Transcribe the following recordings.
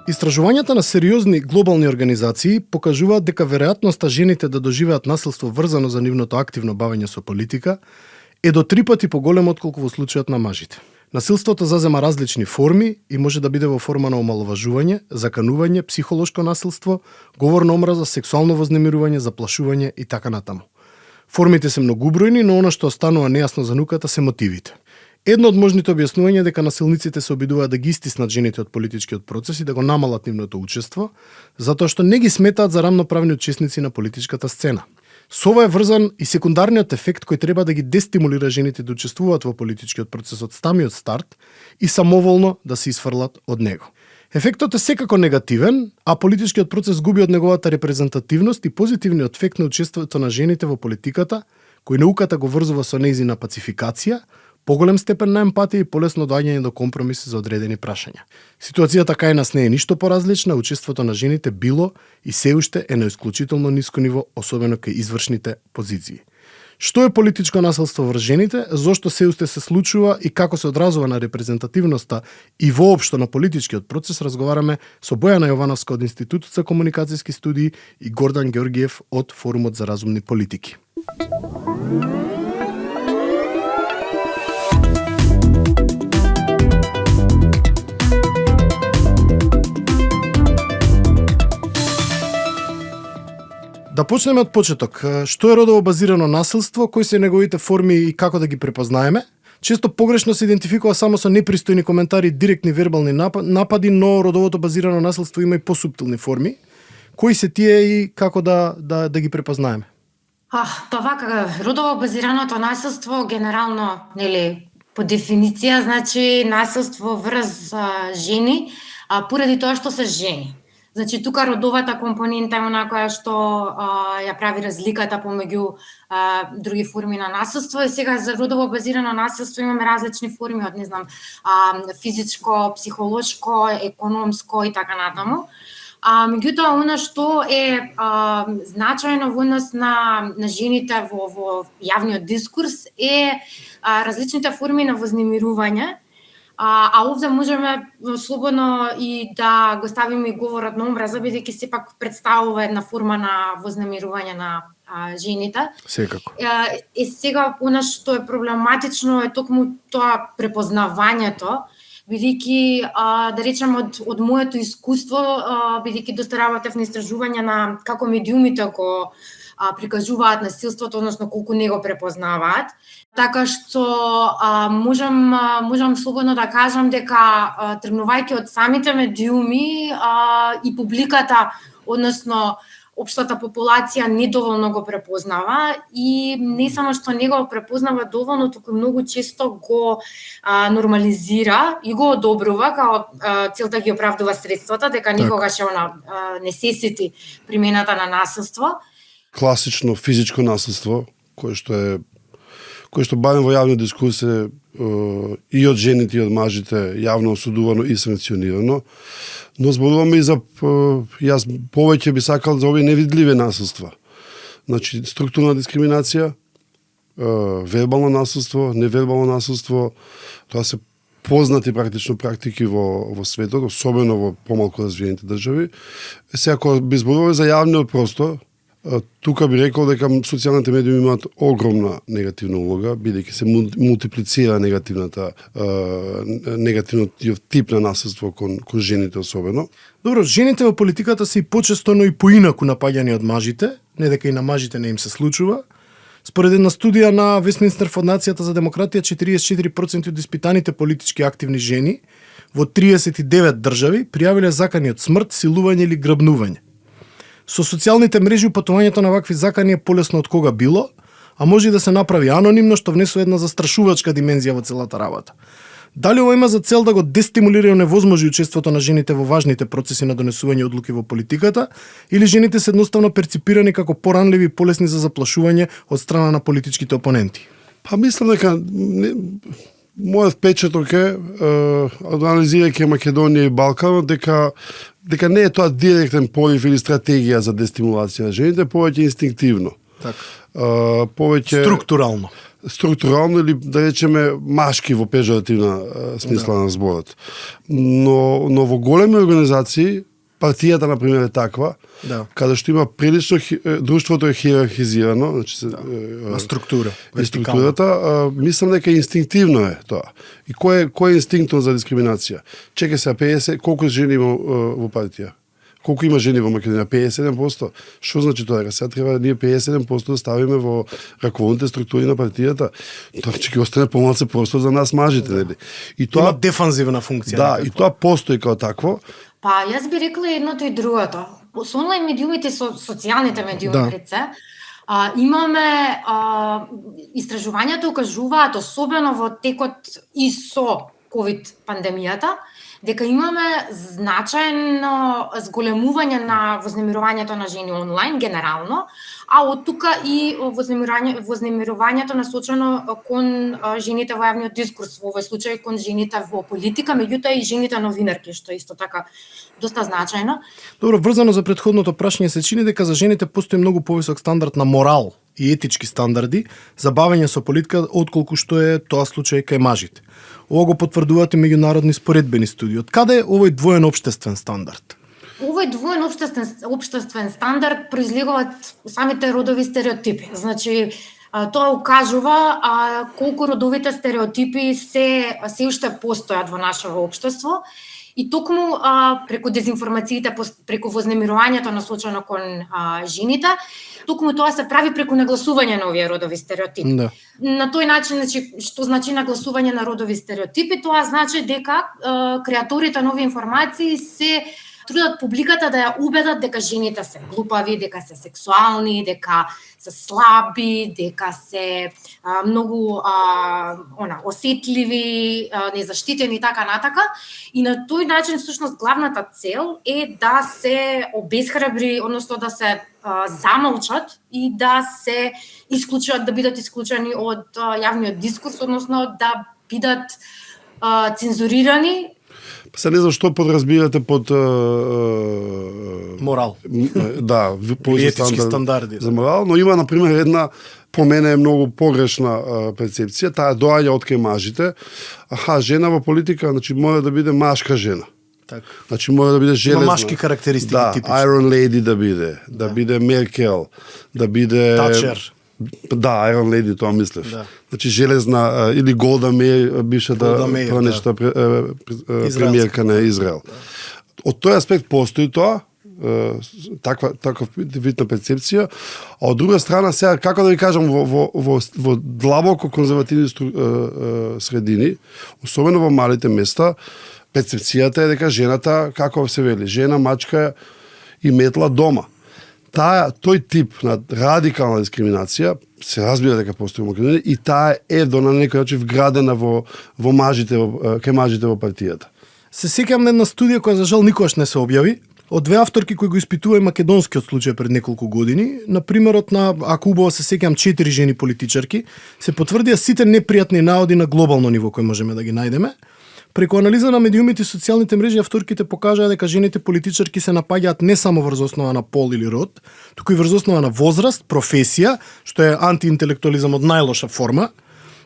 Истражувањата на сериозни глобални организации покажуваат дека веројатноста жените да доживеат насилство врзано за нивното активно бавење со политика е до 3 пати поголемо отколку во случајот на мажите. Насилството зазема различни форми и може да биде во форма на омаловажување, заканување, психолошко насилство, говор на омраза, сексуално вознемирување, заплашување и така натаму. Формите се многубројни, но она што останува нејасно за науката се мотивите. Едно од можните објаснувања дека насилниците се обидуваат да ги истиснат жените од политичкиот процес и да го намалат нивното учество, затоа што не ги сметаат за рамноправни учесници на политичката сцена. Со ова е врзан и секундарниот ефект кој треба да ги дестимулира жените да учествуваат во политичкиот процес од самиот старт и самоволно да се исфрлат од него. Ефектот е секако негативен, а политичкиот процес губи од неговата репрезентативност и позитивниот ефект на учеството на жените во политиката, кој науката го врзува со нејзина пацификација, поголем степен на емпатија и полесно доаѓање до компромиси за одредени прашања. Ситуацијата кај нас не е ништо поразлична, учеството на жените било и се уште е на исклучително ниско ниво, особено кај извршните позиции. Што е политичко насилство врз жените, зошто се уште се случува и како се одразува на репрезентативноста и воопшто на политичкиот процес, разговараме со Бојана Јовановска од Институтот за комуникацијски студии и Гордан Ѓоргиев од Форумот за разумни политики. Да почнеме од почеток. Што е родово базирано насилство, кои се неговите форми и како да ги препознаеме? Често погрешно се идентификува само со непристојни коментари, директни вербални напади, но родовото базирано насилство има и посуптилни форми. Кои се тие и како да ги препознаеме? Родово базираното насилство генерално, по дефиниција, значи насилство врз жени, поради тоа што се жени. Значи, тука родовата компонента е она која што ја прави разликата помеѓу други форми на насилство. И сега за родово базирано насилство имаме различни форми од, физичко, психолошко, економско и така натаму. Меѓутоа, она што е значајно во однос на жените во јавниот дискурс е различните форми на вознемирување. А овде можеме слободно и да го ставиме и говорот на омраза, бидејќи сепак представува една форма на вознемирување на жените. Секако. И сега, она што е проблематично е токму тоа препознавањето, бидејќи, да речем, од моето искуство, бидејќи доста работев на истражување на како медиумите го прикажуваат насилството, односно колку не го препознаваат. Така што можам слободно да кажам дека тргнувајќи од самите медиуми и публиката, односно општата популација недоволно го препознава и не само што не го препознава доволно, туку многу често го нормализира и го одобрува, као целта ги оправдува средствата, дека никогаш не се сети примената на насилство. Класично физичко насилство, кое што барем во јавниот дискурс е и од жените и од мажите јавно осудувано и санкционирано, но зборуваме и за јас повеќе би сакал за овие невидливи насилства. Значи структурна дискриминација, вербално насилство, невербално насилство, тоа се познати практично практики во светот, особено во помалку развиените држави. Сега ако би зборуваме за јавниот простор, тука би рекол дека социјалните медиуми имаат огромна негативна улога, бидејќи се мултиплицира негативниот тип на насилство кон жените особено. Добро, жените во политиката се и почесто, но и поинаку напаѓани од мажите, не дека и на мажите не им се случува. Според една студија на Вестминстер Фондацијата за демократија, 44% од испитаните политички активни жени во 39 држави пријавиле закани од смрт, силување или грабнување. Со социјалните мрежи упатувањето на вакви закани е полесно од кога било, а може и да се направи анонимно, што внесува една застрашувачка димензија во целата работа. Дали ова има за цел да го дестимулира и оневозможи учеството на жените во важните процеси на донесување одлуки во политиката, или жените се едноставно перципирани како поранливи и полесни за заплашување од страна на политичките опоненти? Мислам дека мојот впечаток е, анализирајќи Македонија и Балкан, дека не е тоа директен порив или стратегија за дестимулација на жените, повеќе инстинктивно. Так. повеќе структурално или да речеме машки во пежоративна смисла на зборот. Но во големи организации партијата на пример е таква, каде што има прилично друштвото е хиерархизирано, значи структура, структурата, мислам дека инстинктивно е тоа. И кој е инстинктот за дискриминација? Чекај се 50, колку жени има во партија? Колку има жени во Македонија? 57%. Што значи тоа? Сега треба ние 57% да ставиме во раководните структури на партијата. Тоа ќе остане помалку простор за нас мажите, нели? И тоа има дефанзивна функција. Да, и тоа постои како такво. Па, јас би рекла едното и другото. Со онлайн медиумите, со социјалните медиуми пред се, имаме истражувањата укажуваат, особено во текот и со ковид пандемијата, дека имаме значајно зголемување на вознемирувањето на жени онлайн генерално, а од тука и вознемирувањето насочено кон жените во јавниот дискурс, во овој случај кон жените во политика, меѓутоа и жените новинарки, што исто така доста значајно. Добро, врзано за претходното прашање, се чини дека за жените постои многу повисок стандард на морал и етички стандарди за бавење со политика отколку што е тоа случај кај мажите. Ова го потврдуваат и меѓународни споредбени студии. Од каде е овој двоен општествен стандард? Овој двоен општествен стандард произлегува од самите родови стереотипи. Значи, тоа укажува колку родовите стереотипи се уште постојат во нашето општество. И токму преку дезинформациите, преку вознемирувањето насочено кон жените, токму тоа се прави преку нагласување на овие родови стереотипи. Да. На тој начин, значи, што значи нагласување на родови стереотипи? Тоа значи дека креаторите на овие информации се трудат публиката да ја убедат дека жените се глупави, дека се сексуални, дека се слаби, дека се многу осетливи, незаштитени и така натака. И на тој начин, всушност, главната цел е да се обесхрабри, односно да се замолчат и да се исклучат, да бидат исклучени од јавниот дискурс, односно да бидат цензурирани. Се не знам што подразбирате под морал. Да, етички стандарди за морал, но има на пример една по мене е многу погрешна перцепција, таа доаѓа од кај мажите. Жена во политика, значи мора да биде машка жена. Така. Значи мора да биде железна. Има машки карактеристики типични. Iron Lady да биде Меркел, да биде Тачер. Да, Iron Lady, тоа мислев. Да. Значи железна или Голда Меир, бившата премиерка на Израел. Од тој аспект постои тоа, таква вид на перцепција, а од друга страна сега како да ви кажам во длабоко конзервативни средини, особено во малите места, перцепцијата е дека жената, како се вели, жена мачка и метла дома. Тој тип на радикална дискриминација се разбира дека постои во Македонија и таа е на некој начин вградена во мажите, кај мажите во партијата. Се сеќавам на една студија која за жал никогаш не се објави, од две авторки кои го испитува и македонскиот случај пред неколку години. На примерот на, ако убаво се сеќавам, 4 жени политичарки, се потврдија сите непријатни наоди на глобално ниво кои можеме да ги најдеме. Преку анализа на медиумите и социјалните мрежи, авторките покажаа дека жените политичарки се напаѓаат не само врз основа на пол или род, туку и врз основа на возраст, професија, што е антиинтелектуализам од најлоша форма,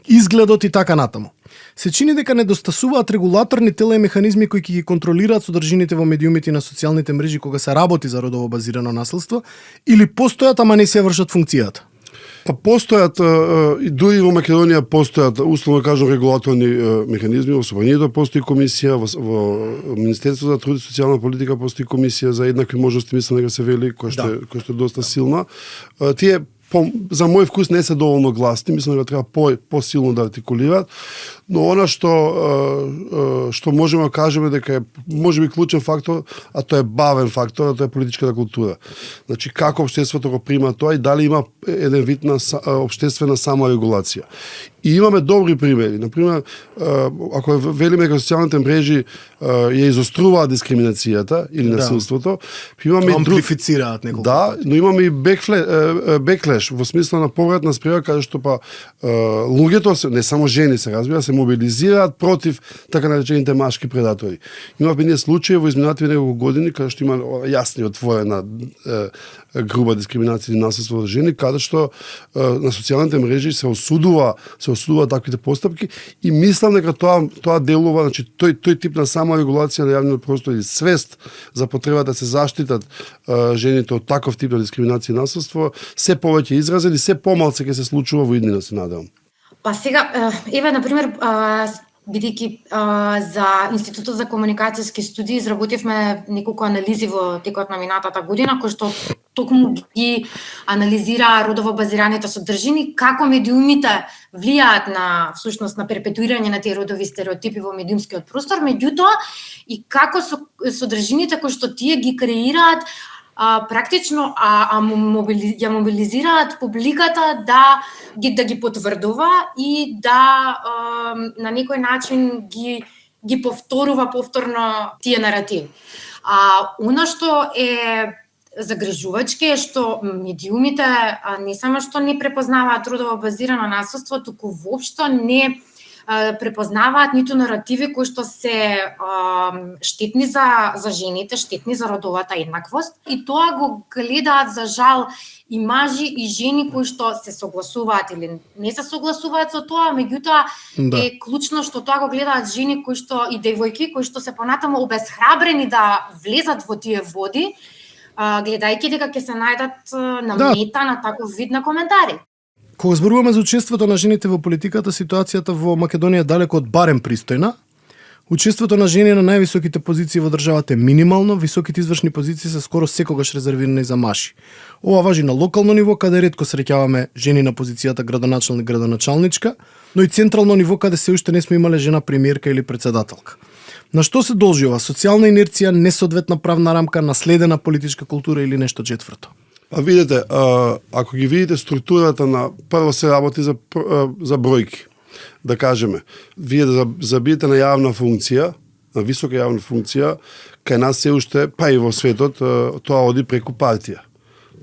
изгледот и така натаму. Се чини дека недостасуваат регулаторни тела и механизми кои ќе ги контролираат содржините во медиумите и на социјалните мрежи кога се работи за родово базирано насилство, или постојат, ама не се вршат функцијата? Па постојат, и дури во Македонија постојат, условно кажам, регулаторни механизми, во Собранието постои комисија, во Министерството за труд и социјална политика постои комисија за еднакви можности, мислам дека се вели, која што е доста силна. Тие за мој вкус не се доволно гласни, мислам дека треба посилно да артикулираат, но она што можеме да кажеме дека е можеби клучен фактор, а тоа е бавен фактор, а тоа е политичката култура. Значи како општеството го прима тоа и дали има еден вид на општествена саморегулација. И имаме добри примери. Например, ако велиме дека социјалните мрежи ја изоструваат дискриминацијата или насилството, имаме амплифицираат неколку. Да, но имаме и беклеш, знаеш, во смисла на повратна спрега каде што луѓето не само жени се разбира, се мобилизираат против така наречените машки предатори. Имавме ние случаи во изминатите неколку години каде што има јасна и отворена груба дискриминација и насилство за жени, каде што на социјалните мрежи се осудува таквите постапки и мислам дека тоа делува, значи тој тип на саморегулација на јавниот простор или свест за потребата да се заштитат жените од таков тип на дискриминација и насилство се повеќе изразени, се помалку ќе се случува во иднина, се надевам. Па сега, еве, например, бидејќи за Институтот за комуникацијски студии изработивме неколку анализи во текот на минатата година, кои што токму ги анализира родово базираните содржини, како медиумите влијаат на всушност на перпетуирање на тие родови стереотипи во медиумскиот простор, меѓутоа и како содржините кои што тие ги креираат практично ја мобилизираат публиката да ги потврдува и да на некој начин ги повторува повторно тие наративи. Оно што е загрижувачки е што медиумите не само што не препознаваат родово базирано насилство, туку воопшто не препознаваат ниту наративи кои што се штетни за жените, штетни за родовата еднаквост, и тоа го гледаат за жал и мажи и жени кои што се согласуваат или не се согласуваат со тоа, меѓутоа е клучно што тоа го гледаат жени кои што и девојки кои што се понатаму обесхрабрени да влезат во тие води, гледајќи дека ќе се најдат на мета на таков вид на коментари. Кога зборуваме за учеството на жените во политиката, ситуацијата во Македонија е далеко од барем пристојна. Учеството на жени на највисоките позиции во државата е минимално, високите извршни позиции се скоро секогаш резервирани за маши. Ова важи на локално ниво, каде ретко среќаваме жени на позицијата градоначалник, градоначалничка, но и централно ниво, каде се уште не сме имале жена премиерка или председателка. На што се должи ова? Социјална инерција, несоодветна правна рамка, наследена политичка култура или нешто четврто? Видете, ако ги видите структурата на прво се работи за бројки, да кажеме, вие да забиете на јавна функција, на висока јавна функција, кај нас се уште, па и во светот, тоа оди преку партија.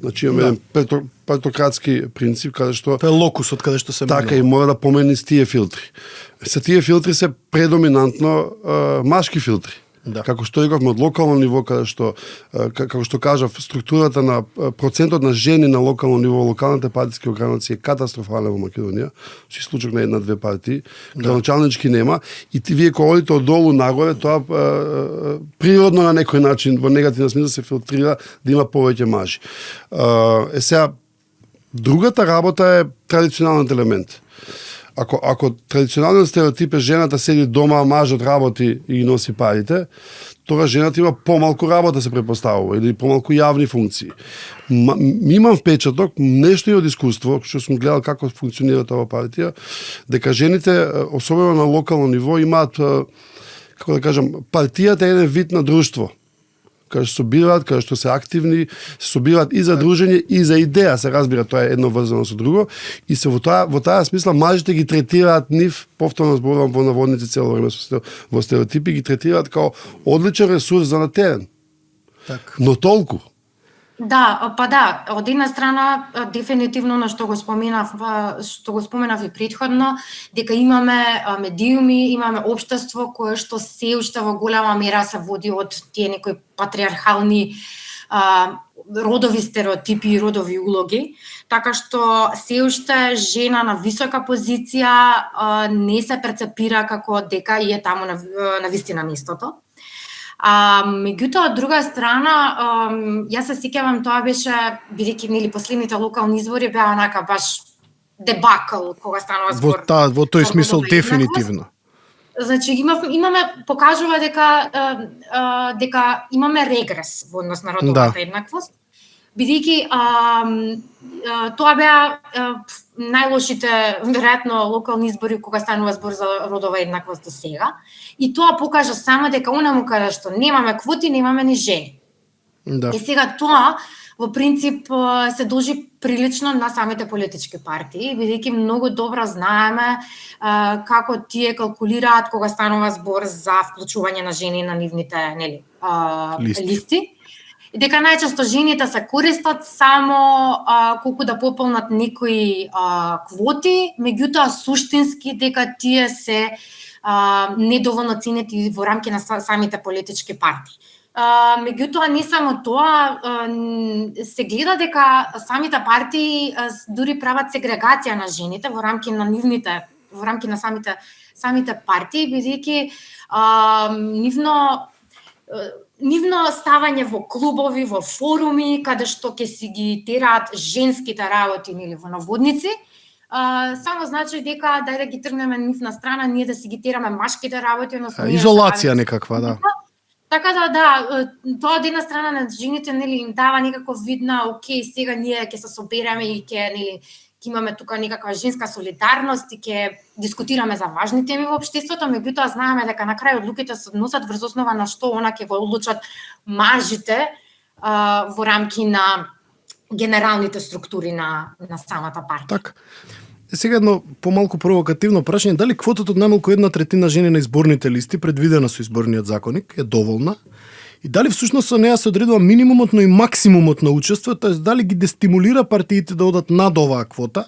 Значи имаме еден партократски принцип каде што тоа е локус од каде што се така и мора да помени с тие филтри. Се тие филтри се предоминантно машки филтри. Да. Како што рековме од локално ниво, каде што како што кажав, структурата на процентот на жени на локално ниво, локалните партиски огранаци е катастрофална во Македонија. Си случок на една-две партии, градоначалнички нема и вие кога одите оддолу нагоре, тоа природно на некој начин во негативен смисла се филтрира да има повеќе мажи. Сега другата работа е традиционалниот елемент. Ако традиционалниот стереотип е жената седи дома, мажот работи и носи парите, тога жената има помалку работа се препоставува или помалку јавни функции. Имам впечаток, нешто и од искуство, што сум гледал како функционира таа партија, дека жените, особено на локално ниво, имаат, како да кажам, партијата е еден вид на друштво. Каде што собираат, каде што се активни, се собираат и за дружење и за идеја, се разбира, тоа е едно врзано со друго, и се во таа смисла мажите ги третираат нив, повторно зборувам во наводници цело време во стереотипи, ги третираат као одличен ресурс за на терен. Так. Но толку. Да, па да, од една страна дефинитивно на што го споменав и претходно, дека имаме медиуми, имаме општество кое што се уште во голема мера се води од тие некои патриархални родови стереотипи и родови улоги, така што се уште жена на висока позиција не се перцепира како дека е таму на вистина местото. Меѓутоа, од друга страна, јас се сеќавам, тоа беше, бидејќи нели последните локални избори беа онака баш дебакл кога станува збор. Во тој смисол дефинитивно. Значи покажува дека имаме регрес во однос на родовата еднаквост, бидејќи тоа беа најлошите, веројатно, локални избори кога станува збор за родова еднаквост до сега. И тоа покажа само дека онаму каде што немаме квоти, немаме ни жени. Да. И сега тоа, во принцип, се должи прилично на самите политички партии, бидејќи многу добро знаеме како тие калкулираат кога станува збор за вклучување на жени на нивните листи. дека најчесто жените се користат само колку да пополнат некои квоти, меѓутоа суштински дека тие се недоволно ценети во рамки на самите политички партии. Меѓутоа не само тоа, се гледа дека самите партии дури прават сегрегација на жените во рамки на самите партии, бидејќи нивно ставање во клубови, во форуми, каде што ќе си ги тераат женските работи или во наводници, само значи дека дај да ги тргнеме нивна страна, ние да си ги тераме машките работи, односно изолација некаква, да. Така да, тоа од една страна на жените нели им дава некако видна, окей, сега ние ќе се собереме и ќе имаме тука некаква женска солидарност и ќе дискутираме за важни теми во општеството, меѓутоа знаеме дека на крај одлуките се односат врз основа на што она ќе го одлучат мажите во рамки на генералните структури на самата партија. Така. Сега едно помалку провокативно прашање, дали квотата од најмалку 1/3 жени на изборните листи предвидена со изборниот законник е доволна? И дали всушност со неа се одредува минимумот, но и максимумот на учество, тоест дали ги дестимулира партиите да одат над оваа квота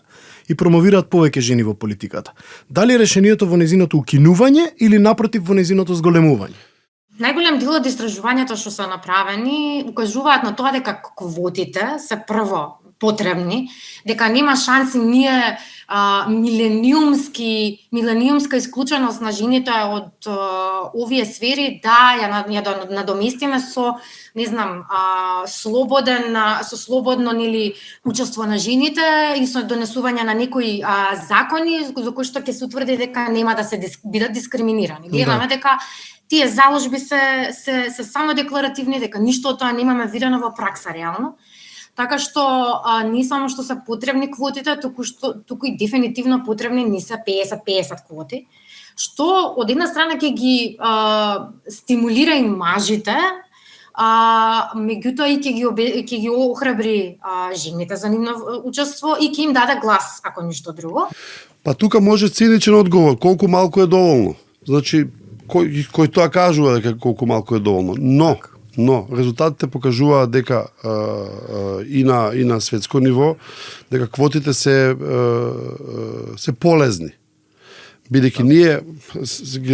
и промовираат повеќе жени во политиката? Дали е решението во незиното укинување или напротив во незиното зголемување? Најголем дел од истражувањата што се направени укажуваат на тоа дека квотите се прво потребни, дека нема шанси ние милениумска исклученост на жените од овие сфери да ја надоместиме со, не знам, со слободно нели учество на жените и со донесување на некои закони за кои што ќе се утврди дека нема да се бидат дискриминирани. Гледаме дека тие заложби се само декларативни, дека ништо од тоа немаме видено во пракса реално. Така што не само што се потребни квотите, туку и дефинитивно потребни не се 50-50 квоти, што од една страна ќе ги стимулира и мажите, меѓутоа и ќе ги охрабри жените за нивно учество и ќе им даде глас, ако ништо друго. Па тука може циничен одговор, колку малку е доволно. Значи, кој тоа кажува дека колку малку е доволно. Но резултатите покажуваат дека и на светско ниво дека квотите се полезни. Бидејќи ние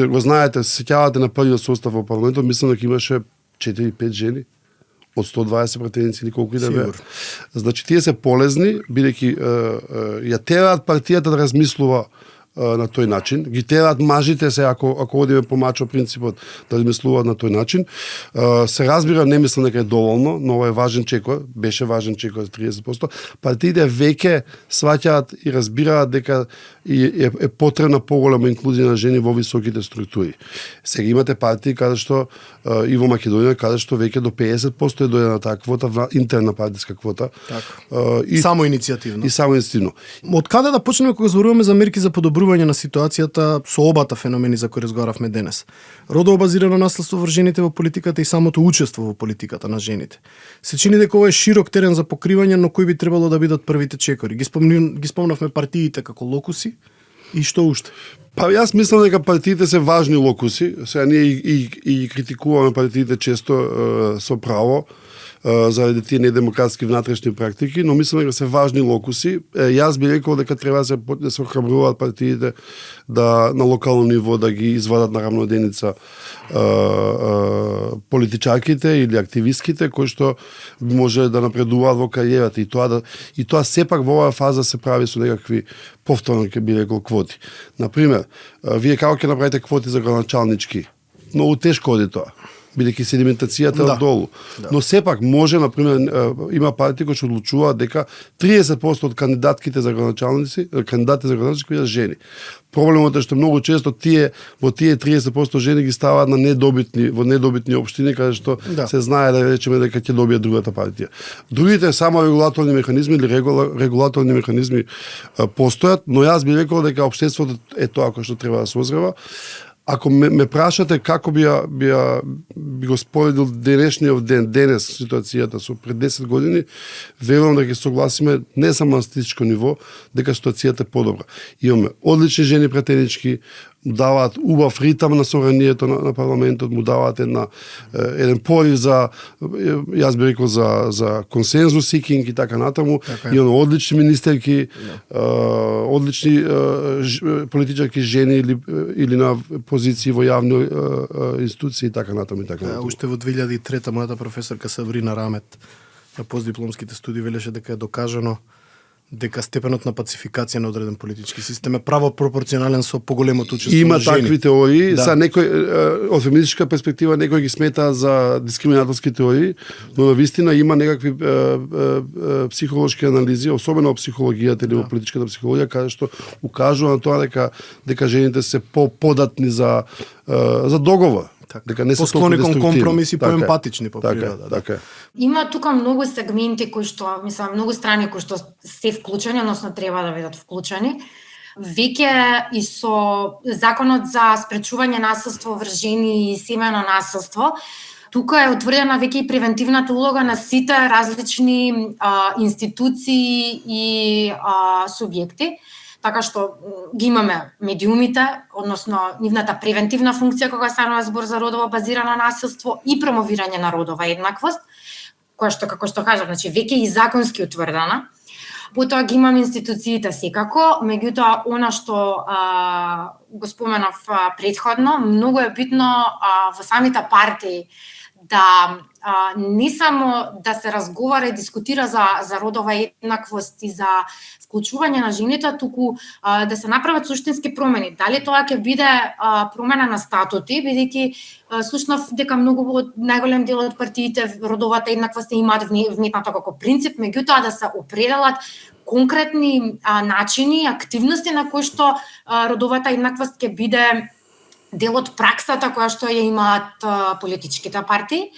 го знаете, се сеќавате на првиот состав во парламентот, мислам дека имаше 4-5 жени од 120 пратеници или колку и да беа. Значи тие се полезни бидејќи ја тераат партијата да размислува на тој начин, ги тераат мажите се ако одиме по мачо принципот да размислуваат на тој начин. Се разбира, не мислам дека е доволно, но ова е важен чекор, беше важен чекор за 30%. Партиите веќе сваќаат и разбираат дека е потребна поголема инклузија на жени во високите структури. Сега имате партии каде што и во Македонија каде што веќе до 50% е дојдена таа квота, интерна партиска квота. И само иницијативно. И само иницијативно. Од каде да почнеме кога зборуваме за мерки за подобрување на ситуацијата со обата феномени за кои разговаравме денес? Родово базирано наследство врз жените во политиката и самото учество во политиката на жените. Се чини дека ова е широк терен за покривање, но кои би требало да бидат првите чекори? Ги спомнавме партиите како локуси и што уште? Па јас мислам дека партиите се важни локуси. Сега ние и критикуваме партиите често со право заради тие недемократски внатрешни практики, но мислам дека се важни локуси. Јас би рекол дека треба да се охрабруваат партиите да на локално ниво да ги извадат на рамноденица политичарките или активистките кои што може да напредуваат во кариерата и тоа сепак во оваа фаза се прави со некакви повторно ќе би рекол квоти. Например, вие како ќе направите квоти за градоначалнички? Многу тешко оди тоа, бидејќи седиментацијата е оддолу. Но сепак може, например, има партии кои што одлучуваат дека 30% од кандидатите за градоначалници, кандидатите за градоначалници бидат жени. Проблемот е што многу често во тие 30% жени ги ставаат на недобитни општини каде што се знае да речеме дека ќе добие другата партија. Другите само регулаторни механизми или регулаторни механизми постојат, но јас би рекол дека општеството е тоа кој што треба да се озрева. Ако ме прашате како би го споредил денешниот ден, денес ситуацијата со пред 10 години, верувам дека ќе согласиме не само на статистичко ниво, дека ситуацијата е подобра. Имаме одлични жени пратенички, даваат убав ритам на собранието на парламентот, му даваат еден порив за, јас би рекол, за консензус сикинг и така натаму. И оно одлични министерки, одлични политичарки жени или на позиции во јавни институции и така натаму и така натаму. Уште во 2003 мојата професорка Сабрина Рамет на постдипломските студии велеше дека е докажано дека степенот на пацификација на одреден политички систем е право пропорционален со поголемото учество Има на жени. такви теории, Да. са некој од феминистичка перспектива некој ги смета за дискриминаторски теории, но навистина има некакви психолошки анализи, особено во психологијата или во политичката психологија, каде што укажува на тоа дека жените се податни за договор. Дека не се посклони кон деструктивни. компромиси, Така е. поемпатични по Така е, природа. така е. Има тука многу сегменти кои што, мислам, многу страни кои што се вклучени, односно треба да бидат вклучени. Веќе и со законот за спречување насилство врз жени и семејно насилство, тука е утврдена веќе и превентивната улога на сите различни институции и субјекти. Така што ги имаме медиумите, односно нивната превентивна функција кога станува збор за родово базирано насилство и промовирање на родова еднаквост, која што, како што кажав, значи веќе и законски утврдена. Потоа ги имаме институциите секако, меѓутоа она што го споменав претходно, многу е битно во самите партии да не само да се разговара и дискутира за родова еднаквост и за вклучување на жените, туку да се направат суштински промени. Дали тоа ќе биде промена на статути, бидејќи слушнав дека многу од најголем дел од партиите родовата еднаквост имаат вметната како принцип, меѓутоа да се определат конкретни начини, активности на кои што родовата еднаквост ќе биде дел од праксата која што ја имаат политичките партии.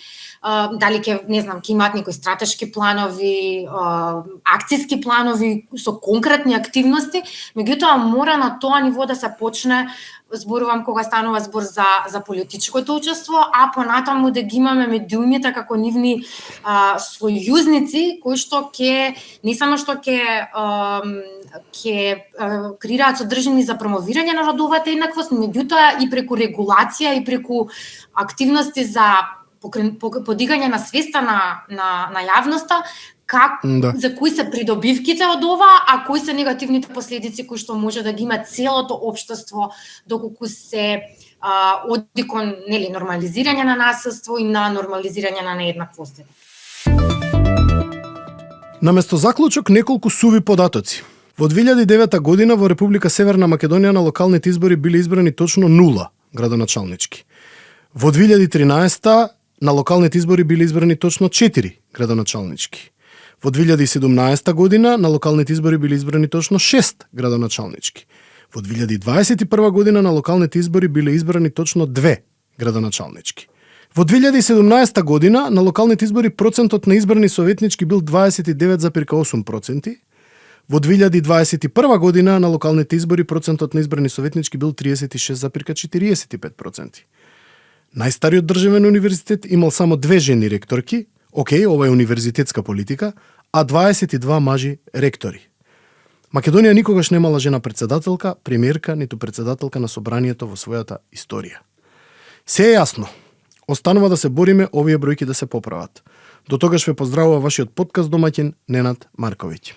Дали ќе, не знам, ќе имаат некои стратешки планови, акцијски планови со конкретни активности, меѓутоа мора на тоа ниво да се почне, зборувам кога станува збор за политичкото учество, а понатаму да ги имаме медиумите како нивни сојузници кои што ќе не само што ќе креираат содржини за промовирање на родовата еднаквост, меѓутоа и преку регулација и преку активности за подигање на свеста на јавноста, за кои се придобивките од ова, а кои се негативните последици кои што може да ги има целото општество доколку се оди кон нормализирање на насилство и на нормализирање на нееднаквостите. Наместо заклучок неколку суви податоци. Во 2009 година во Република Северна Македонија на локалните избори биле избрани точно 0 градоначалнички. Во 2013 на локалните избори биле избрани точно 4 градоначалнички. Во 2017 година на локалните избори биле избрани точно 6 градоначалнички. Во 2021 година на локалните избори биле избрани точно 2 градоначалнички. Во 2017 година на локалните избори процентот на избрани советнички бил 29,8%. Во 2021 година на локалните избори процентот на избрани советнички бил 36,45%. Најстариот државен универзитет имал само 2 жени ректорки, ова е универзитетска политика, а 22 мажи ректори. Македонија никогаш немала жена председателка, премиерка, ниту председателка на собранието во својата историја. Се е јасно. Останува да се бориме овие бројки да се поправат. До тогаш ве поздравува вашиот подкаст домаќин Ненад Марковиќ.